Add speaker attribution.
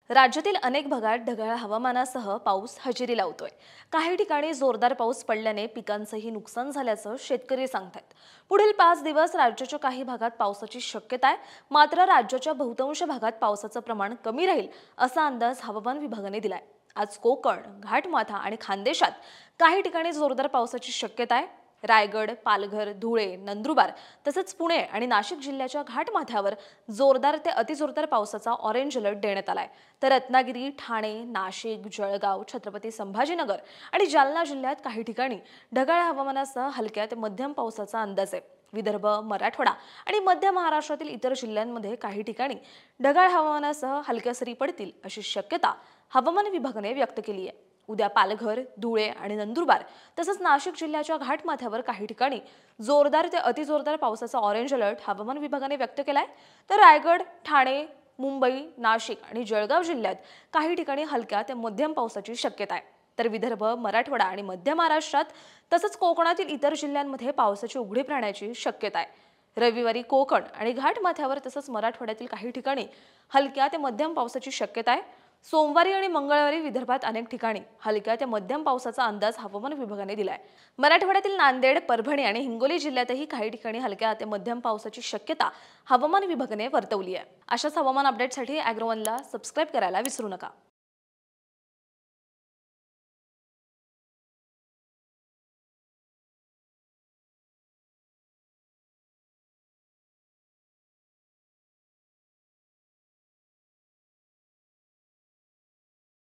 Speaker 1: राज्यातील अनेक भागात ढगाळ हवामानासह पाऊस हजेरी लावतोय। काही ठिकाणी जोरदार पाऊस पडल्याने पिकांचंही नुकसान झाल्याचं शेतकरी सांगतात। पुढील 5 दिवस राज्याच्या काही भागात पावसाची शक्यता आहे, मात्र राज्याच्या बहुतांश भागात पावसाचं प्रमाण कमी राहील असा अंदाज हवामान विभागाने दिलाय। आज कोकण, घाटमाथा आणि खानदेशात काही ठिकाणी जोरदार पावसाची शक्यता आहे। रायगड, पालघर, धुळे, नंदुरबार तसंच पुणे आणि नाशिक जिल्ह्याच्या घाटमाथ्यावर जोरदार ते अतिजोरदार पावसाचा ऑरेंज अलर्ट देण्यात आलाय। तर रत्नागिरी, ठाणे, नाशिक, जळगाव, छत्रपती संभाजीनगर आणि जालना जिल्ह्यात काही ठिकाणी ढगाळ हवामानासह हलक्या ते मध्यम पावसाचा अंदाज आहे। विदर्भ, मराठवाडा आणि मध्य महाराष्ट्रातील इतर जिल्ह्यांमध्ये काही ठिकाणी ढगाळ हवामानासह हलक्या सरी पडतील अशी शक्यता हवामान विभागाने व्यक्त केली आहे। उद्या पालघर, धुळे आणि नंदुरबार तसंच नाशिक जिल्ह्याच्या घाटमाथ्यावर काही ठिकाणी जोरदार ते अतिजोरदार पावसाचा ऑरेंज अलर्ट हवामान विभागाने व्यक्त केलाय। तर रायगड, ठाणे, मुंबई, नाशिक आणि जळगाव जिल्ह्यात काही ठिकाणी हलक्या ते मध्यम पावसाची शक्यता आहे। तर विदर्भ, मराठवाडा आणि मध्य महाराष्ट्रात तसंच कोकणातील इतर जिल्ह्यांमध्ये पावसाची उघडीप राहण्याची शक्यता आहे। रविवारी कोकण आणि घाटमाथ्यावर तसंच मराठवाड्यातील काही ठिकाणी हलक्या ते मध्यम पावसाची शक्यता आहे। सोमवारी आणि मंगळवारी विदर्भात अनेक ठिकाणी हलक्या ते मध्यम पावसाचा अंदाज हवामान विभागाने दिलाय। मराठवाड्यातील नांदेड, परभणी आणि हिंगोली जिल्ह्यातही काही ठिकाणी हलक्या ते मध्यम पावसाची शक्यता हवामान विभागाने वर्तवली आहे। अशाच हवामान अपडेटसाठी ॲग्रोवनला सबस्क्राइब करायला विसरू नका।